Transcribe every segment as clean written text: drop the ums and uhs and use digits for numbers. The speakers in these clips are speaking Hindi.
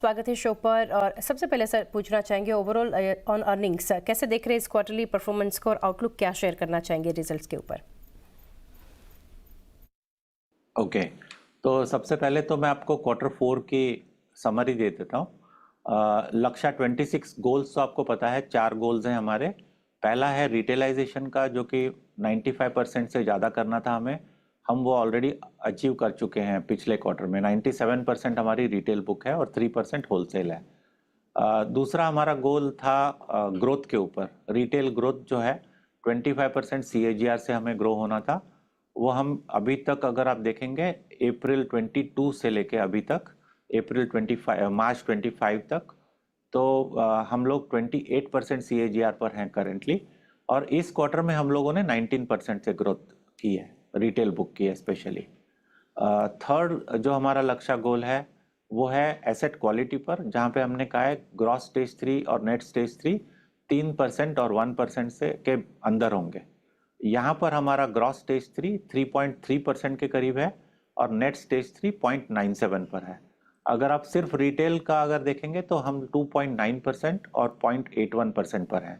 स्वागत है शो पर। और सबसे पहले सर पूछना चाहेंगे ओवरऑल ऑन अर्निंग्स कैसे देख रहे हैं इस क्वार्टरली परफॉर्मेंस को और आउटलुक क्या शेयर करना चाहेंगे रिजल्ट्स के ऊपर? ओके, तो सबसे पहले तो मैं आपको Q4 की समरी दे देता हूँ। लक्ष्य 26 गोल्स तो आपको पता है, 4 गोल्स हैं हमारे। पहला है रिटेलाइजेशन का, जो कि 95% से ज़्यादा करना था हमें। हम वो ऑलरेडी अचीव कर चुके हैं पिछले क्वार्टर में। 97% हमारी रिटेल बुक है और 3% होलसेल है। दूसरा हमारा गोल था ग्रोथ के ऊपर। रिटेल ग्रोथ जो है 25% CAGR से हमें ग्रो होना था। वो हम अभी तक अगर आप देखेंगे अप्रैल 22 से लेके अभी तक मार्च 25 तक, तो हम लोग 28% CAGR पर हैं करेंटली। और इस क्वार्टर में हम लोगों ने 19% से ग्रोथ की है, रिटेल बुक की है स्पेशली। थर्ड जो हमारा लक्ष्य गोल है वो है एसेट क्वालिटी पर, जहाँ पे हमने कहा है ग्रॉस स्टेज 3 और नेट स्टेज 3 3% और 1% से के अंदर होंगे। यहाँ पर हमारा ग्रॉस स्टेज 3 3.3% के करीब है और नेट स्टेज 3 0.97 पर है। अगर आप सिर्फ रिटेल का अगर देखेंगे तो हम 2.9% और 0.81% पर हैं।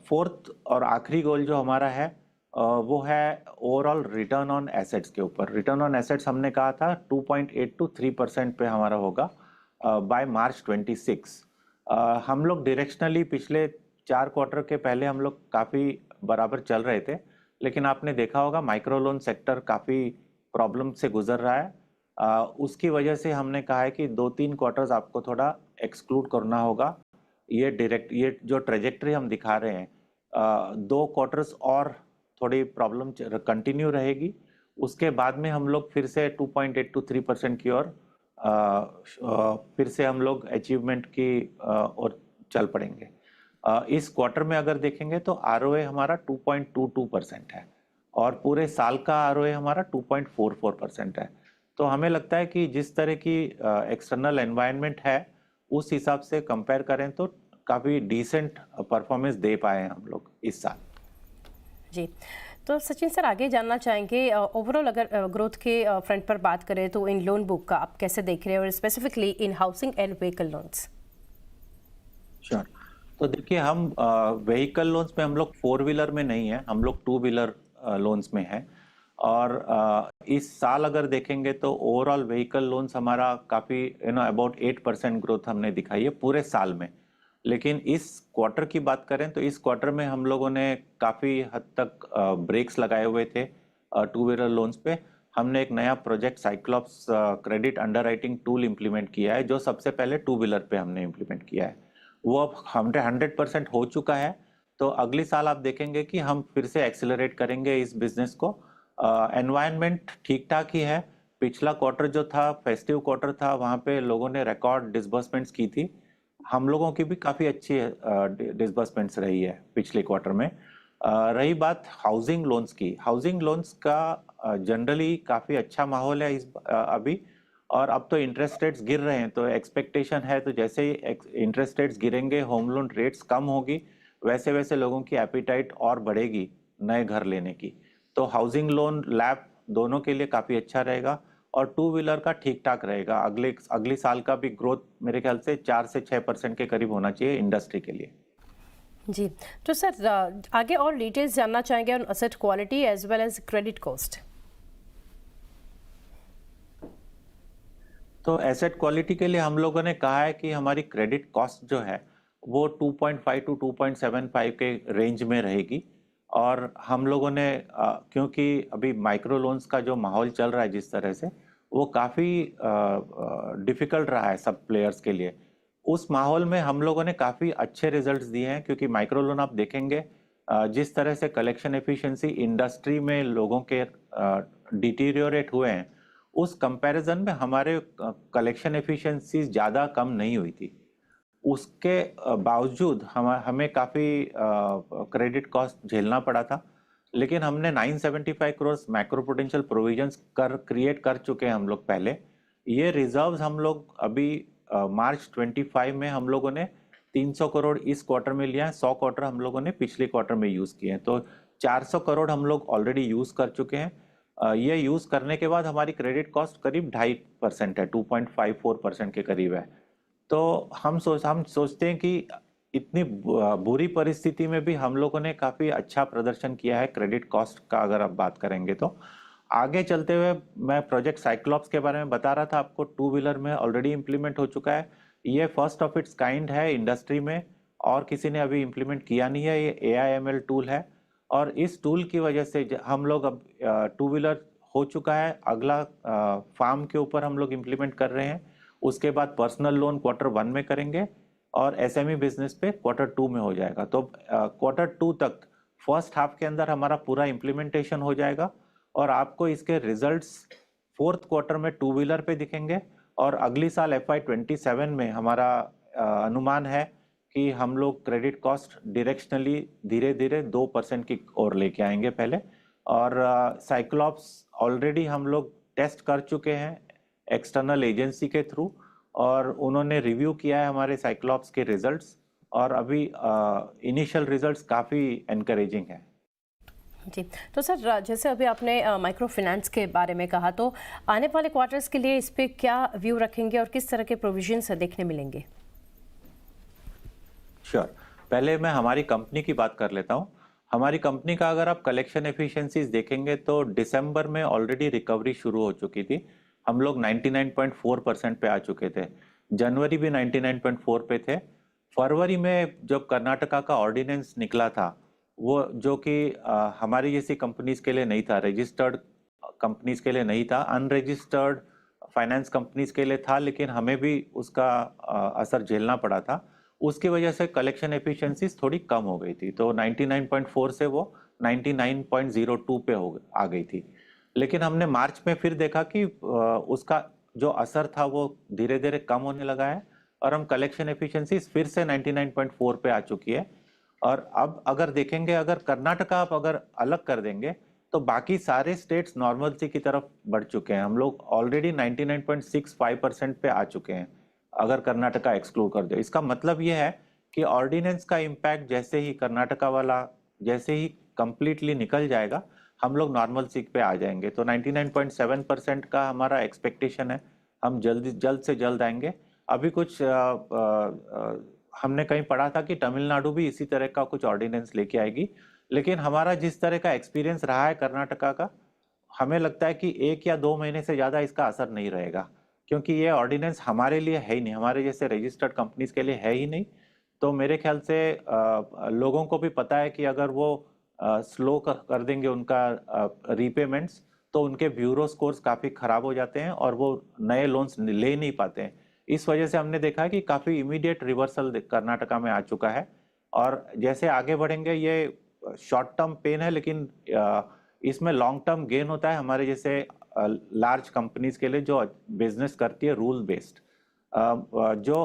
फोर्थ और आखिरी गोल जो हमारा है वो है ओवरऑल रिटर्न ऑन एसेट्स के ऊपर। रिटर्न ऑन एसेट्स हमने कहा था 2.8 to 3% पे हमारा होगा बाय मार्च 26। हम लोग डायरेक्शनली पिछले 4 क्वार्टर के पहले हम लोग काफ़ी बराबर चल रहे थे, लेकिन आपने देखा होगा माइक्रो लोन सेक्टर काफ़ी प्रॉब्लम से गुजर रहा है। उसकी वजह से हमने कहा है कि 2-3 क्वार्टर्स आपको थोड़ा एक्सक्लूड करना होगा। ये जो ट्रेजेक्ट्री हम दिखा रहे हैं, 2 क्वार्टर्स और थोड़ी प्रॉब्लम कंटिन्यू रहेगी। उसके बाद में हम लोग फिर से 2.8 to 3% की ओर फिर से हम लोग अचीवमेंट की ओर चल पड़ेंगे। इस क्वार्टर में अगर देखेंगे तो ROA हमारा 2.22% है और पूरे साल का ROA हमारा 2.44% है। तो हमें लगता है कि जिस तरह की एक्सटर्नल एनवायरनमेंट है उस हिसाब से कंपेयर करें तो काफ़ी डिसेंट परफॉर्मेंस दे पाए हैं हम लोग इस साल। जी, तो सचिन सर आगे जानना चाहेंगे ओवरऑल अगर ग्रोथ के फ्रंट पर बात करें तो इन लोन बुक का आप कैसे देख रहे हैं और specifically in housing and vehicle loans? Sure. तो देखिए, हम व्हीकल लोन्स में हम लोग 4 व्हीलर में नहीं है, हम लोग 2 व्हीलर लोन्स में है। और इस साल अगर देखेंगे तो ओवरऑल व्हीकल लोन्स हमारा काफ़ी अबाउट 8% ग्रोथ हमने दिखाई है पूरे साल में। लेकिन इस क्वार्टर की बात करें तो इस क्वार्टर में हम लोगों ने काफ़ी हद तक ब्रेक्स लगाए हुए थे 2 व्हीलर लोन्स पे। हमने एक नया project Cyclops credit underwriting tool implement किया है, जो सबसे पहले 2 व्हीलर पे हमने इम्प्लीमेंट किया है। वो अब 100% हो चुका है। तो अगली साल आप देखेंगे कि हम फिर से एक्सेलरेट करेंगे इस बिजनेस को। एनवायरनमेंट ठीक ठाक ही है। पिछला क्वार्टर जो था फेस्टिव क्वार्टर था, वहाँ पे लोगों ने रिकॉर्ड डिसबर्समेंट्स की थी। हम लोगों की भी काफ़ी अच्छी डिसबर्समेंट्स रही है पिछले क्वार्टर में। रही बात हाउसिंग लोन्स की, हाउसिंग लोन्स का जनरली काफ़ी अच्छा माहौल है अभी। और अब तो इंटरेस्ट रेट्स गिर रहे हैं, तो एक्सपेक्टेशन है तो जैसे ही इंटरेस्ट रेट्स गिरेंगे, होम लोन रेट्स कम होगी, वैसे वैसे लोगों की एपिटाइट और बढ़ेगी नए घर लेने की। तो हाउसिंग लोन लैब दोनों के लिए काफ़ी अच्छा रहेगा और 2 व्हीलर का ठीक ठाक रहेगा। अगली साल का भी ग्रोथ मेरे ख्याल से 4 से 6% के करीब होना चाहिए इंडस्ट्री के लिए। जी, तो सर आगे और डिटेल्स जानना चाहेंगे on asset quality as well as credit cost. तो एसेट क्वालिटी के लिए हम लोगों ने कहा है कि हमारी क्रेडिट कॉस्ट जो है वो 2.5 to 2.75 के रेंज में रहेगी। और हम लोगों ने क्योंकि अभी माइक्रो लोन्स का जो माहौल चल रहा है जिस तरह से, वो काफ़ी डिफ़िकल्ट रहा है सब प्लेयर्स के लिए। उस माहौल में हम लोगों ने काफ़ी अच्छे रिजल्ट्स दिए हैं, क्योंकि माइक्रो लोन आप देखेंगे जिस तरह से कलेक्शन एफिशिएंसी इंडस्ट्री में लोगों के डिटीरियोरेट हुए हैं, उस कंपैरिजन में हमारे कलेक्शन एफिशिएंसी ज़्यादा कम नहीं हुई थी। उसके बावजूद हमें काफ़ी क्रेडिट कॉस्ट झेलना पड़ा था। लेकिन हमने 975 crore macro potential provisions create कर चुके हैं हम लोग पहले। ये रिजर्व्स हम लोग अभी मार्च 25 में हम लोगों ने 300 करोड़ इस क्वार्टर में लिया है, 100 करोड़ हम लोगों ने पिछले क्वार्टर में यूज़ किए हैं। तो 400 करोड़ हम लोग ऑलरेडी यूज़ कर चुके हैं। ये यूज़ करने के बाद हमारी क्रेडिट कॉस्ट करीब 2.5% है, 2.54% के करीब है। तो हम सोचते हैं कि इतनी बुरी परिस्थिति में भी हम लोगों ने काफ़ी अच्छा प्रदर्शन किया है क्रेडिट कॉस्ट का अगर आप बात करेंगे तो। आगे चलते हुए मैं प्रोजेक्ट साइक्लॉप्स के बारे में बता रहा था आपको, टू व्हीलर में ऑलरेडी इम्प्लीमेंट हो चुका है। ये फर्स्ट ऑफ इट्स काइंड है इंडस्ट्री में, और किसी ने अभी इम्प्लीमेंट किया नहीं है। ये AIML टूल है, और इस टूल की वजह से हम लोग अब टू व्हीलर हो चुका है। अगला फार्म के ऊपर हम लोग इम्प्लीमेंट कर रहे हैं। उसके बाद पर्सनल लोन Q1 में करेंगे, और SME बिजनेस पे Q2 में हो जाएगा। तो Q2 तक फर्स्ट हाफ के अंदर हमारा पूरा इम्प्लीमेंटेशन हो जाएगा, और आपको इसके रिजल्ट्स फोर्थ क्वार्टर में टू व्हीलर पे दिखेंगे। और अगली साल FY27 में हमारा अनुमान है कि हम लोग क्रेडिट कॉस्ट डायरेक्शनली धीरे धीरे 2% की ओर लेके आएंगे पहले। और साइक्लॉप्स ऑलरेडी हम लोग टेस्ट कर चुके हैं एक्सटर्नल एजेंसी के थ्रू, और उन्होंने रिव्यू किया है हमारे साइक्लॉप्स के रिजल्ट्स, और अभी इनिशियल रिजल्ट्स काफ़ी एनकरेजिंग है। जी, तो सर जैसे अभी आपने माइक्रो फाइनेंस के बारे में कहा, तो आने वाले क्वार्टर्स के लिए इस पे क्या व्यू रखेंगे और किस तरह के प्रोविजंस देखने मिलेंगे? श्योर, पहले मैं हमारी कंपनी की बात कर लेता हूँ। हमारी कंपनी का अगर आप कलेक्शन एफिशिएंसीज देखेंगे तो दिसंबर में ऑलरेडी रिकवरी शुरू हो चुकी थी। हम लोग 99.4% पे आ चुके थे। जनवरी भी 99.4 पे थे। फरवरी में जब कर्नाटका का ऑर्डिनेंस निकला था, वो जो कि हमारी जैसी कंपनीज के लिए नहीं था, रजिस्टर्ड कंपनीज के लिए नहीं था, अनरजिस्टर्ड फाइनेंस कंपनीज के लिए था, लेकिन हमें भी उसका असर झेलना पड़ा था। उसकी वजह से कलेक्शन एफिशिएंसीज थोड़ी कम हो गई थी, तो 99.4 से वो 99.02 पे आ गई थी। लेकिन हमने मार्च में फिर देखा कि उसका जो असर था वो धीरे धीरे कम होने लगा है, और हम कलेक्शन एफिशिएंसीज फिर से 99.4 पे आ चुकी है। और अब अगर देखेंगे, अगर कर्नाटका आप अगर अलग कर देंगे तो बाकी सारे स्टेट्स नॉर्मलसी की तरफ बढ़ चुके हैं। हम लोग ऑलरेडी 99.65% पे आ चुके हैं अगर कर्नाटका एक्सक्लूड कर दे। इसका मतलब ये है कि ऑर्डिनेंस का इम्पैक्ट जैसे ही कर्नाटका वाला जैसे ही कंप्लीटली निकल जाएगा, हम लोग नॉर्मल सीक पे आ जाएंगे। तो 99.7% का हमारा एक्सपेक्टेशन है, हम जल्द से जल्द आएंगे। अभी कुछ हमने कहीं पढ़ा था कि तमिलनाडु भी इसी तरह का कुछ ऑर्डिनेंस लेके आएगी, लेकिन हमारा जिस तरह का एक्सपीरियंस रहा है कर्नाटका का, हमें लगता है कि 1 या 2 महीने से ज़्यादा इसका असर नहीं रहेगा, क्योंकि ये ऑर्डिनेंस हमारे लिए है ही नहीं, हमारे जैसे रजिस्टर्ड कंपनीज के लिए है ही नहीं। तो मेरे ख्याल से लोगों को भी पता है कि अगर वो स्लो कर देंगे उनका रीपेमेंट्स, तो उनके ब्यूरो स्कोर्स काफ़ी ख़राब हो जाते हैं और वो नए लोन्स ले नहीं पाते हैं। इस वजह से हमने देखा है कि काफ़ी इमीडिएट रिवर्सल कर्नाटका में आ चुका है। और जैसे आगे बढ़ेंगे, ये शॉर्ट टर्म पेन है, लेकिन इसमें लॉन्ग टर्म गेन होता है हमारे जैसे लार्ज कंपनीज के लिए जो बिजनेस करती है रूल बेस्ड। जो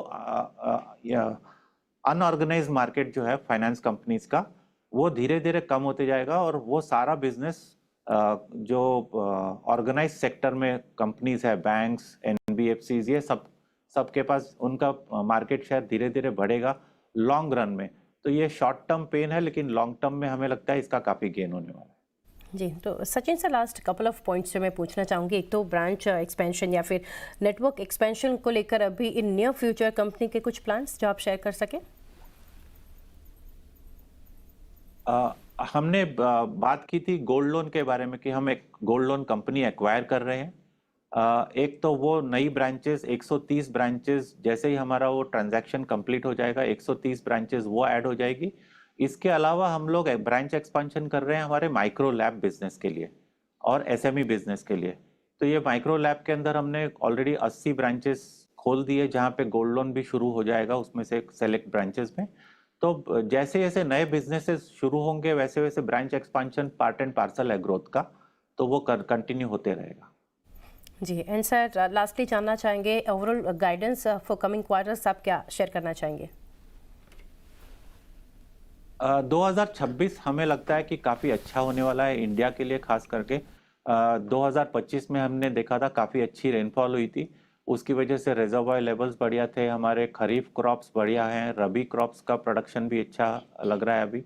अनऑर्गेनाइज्ड मार्केट जो है फाइनेंस कंपनीज का, वो धीरे धीरे कम होते जाएगा, और वो सारा बिजनेस जो ऑर्गेनाइज सेक्टर में कंपनीज है, बैंक्स, NBFCs, ये सबके पास उनका मार्केट शेयर धीरे धीरे बढ़ेगा लॉन्ग रन में। तो ये शॉर्ट टर्म पेन है, लेकिन लॉन्ग टर्म में हमें लगता है इसका काफ़ी गेन होने वाला है। जी, तो Sachin sir, last couple of points जो मैं पूछना चाहूँगी, एक तो ब्रांच एक्सपेंशन या फिर नेटवर्क एक्सपेंशन को लेकर अभी इन नियर फ्यूचर कंपनी के कुछ प्लान्स जो आप शेयर कर सकें। हमने बात की थी गोल्ड लोन के बारे में कि हम एक गोल्ड लोन कंपनी एक्वायर कर रहे हैं। एक तो वो नई ब्रांचेस 130 ब्रांचेस, जैसे ही हमारा वो ट्रांजैक्शन कंप्लीट हो जाएगा 130 ब्रांचेस वो ऐड हो जाएगी। इसके अलावा हम लोग ब्रांच एक्सपेंशन कर रहे हैं हमारे माइक्रो लैब बिजनेस के लिए और SME बिजनेस के लिए। तो ये माइक्रो लैब के अंदर हमने ऑलरेडी 80 ब्रांचेस खोल दिए, जहाँ पे गोल्ड लोन भी शुरू हो जाएगा उसमें से सेलेक्ट ब्रांचेस में। तो जैसे जैसे नए बिजनेसेस शुरू होंगे, वैसे वैसे branch expansion part and parcel है ग्रोथ का, तो वो कंटिन्यू होते रहेगा। जी, एंड सर लास्टली जानना चाहेंगे overall guidance for coming quarters आप क्या शेयर करना चाहेंगे? 2026 हमें लगता है कि काफ़ी अच्छा होने वाला है इंडिया के लिए, खास करके 2025 में हमने देखा था काफ़ी अच्छी रेनफॉल हुई थी, उसकी वजह से रिजर्वायर लेवल्स बढ़िया थे, हमारे खरीफ क्रॉप्स बढ़िया हैं, रबी क्रॉप्स का प्रोडक्शन भी अच्छा लग रहा है अभी।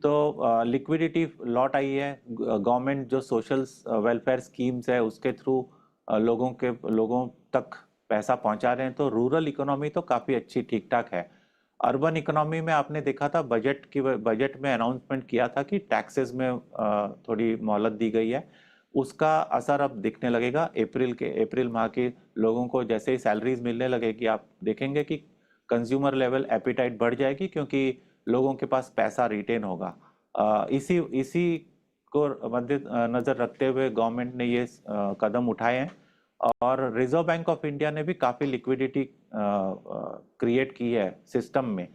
तो लिक्विडिटी लॉट आई है, गवर्नमेंट जो सोशल वेलफेयर स्कीम्स है उसके थ्रू लोगों तक पैसा पहुंचा रहे हैं, तो रूरल इकोनॉमी तो काफ़ी अच्छी ठीक ठाक है। अर्बन इकोनॉमी में आपने देखा था बजट में अनाउंसमेंट किया था कि टैक्सेस में थोड़ी मोहलत दी गई है। उसका असर अब दिखने लगेगा अप्रैल माह के लोगों को जैसे ही सैलरीज मिलने लगेगी, आप देखेंगे कि कंज्यूमर लेवल एपिटाइट बढ़ जाएगी, क्योंकि लोगों के पास पैसा रिटेन होगा। इसी इसी को मद्दे नज़र रखते हुए गवर्नमेंट ने ये कदम उठाए हैं, और रिजर्व बैंक ऑफ इंडिया ने भी काफ़ी लिक्विडिटी क्रिएट की है सिस्टम में,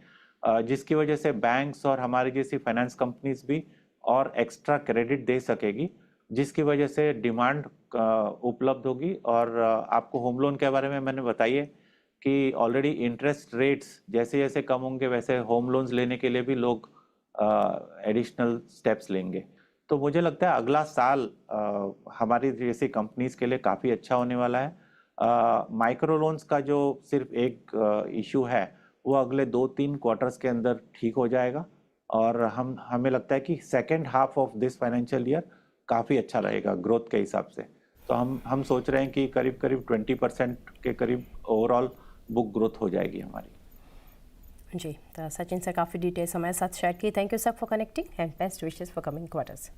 जिसकी वजह से बैंक्स और हमारी जैसी फाइनेंस कंपनीज भी और एक्स्ट्रा क्रेडिट दे सकेगी, जिसकी वजह से डिमांड उपलब्ध होगी। और आपको होम लोन के बारे में मैंने बताइए कि ऑलरेडी इंटरेस्ट रेट्स जैसे जैसे कम होंगे, वैसे होम लोन्स लेने के लिए भी लोग एडिशनल स्टेप्स लेंगे। तो मुझे लगता है अगला साल हमारी जैसी कंपनीज के लिए काफ़ी अच्छा होने वाला है। माइक्रो लोन्स का जो सिर्फ एक इशू है, वो अगले 2-3 क्वार्टर्स के अंदर ठीक हो जाएगा, और हमें लगता है कि second half of this financial year काफ़ी अच्छा रहेगा ग्रोथ के हिसाब से। तो हम सोच रहे हैं कि करीब करीब 20% के करीब ओवरऑल बुक ग्रोथ हो जाएगी हमारी। जी, तो सचिन सर काफ़ी डिटेल्स हमारे साथ शेयर की। Thank you sir for connecting and best wishes for coming quarters.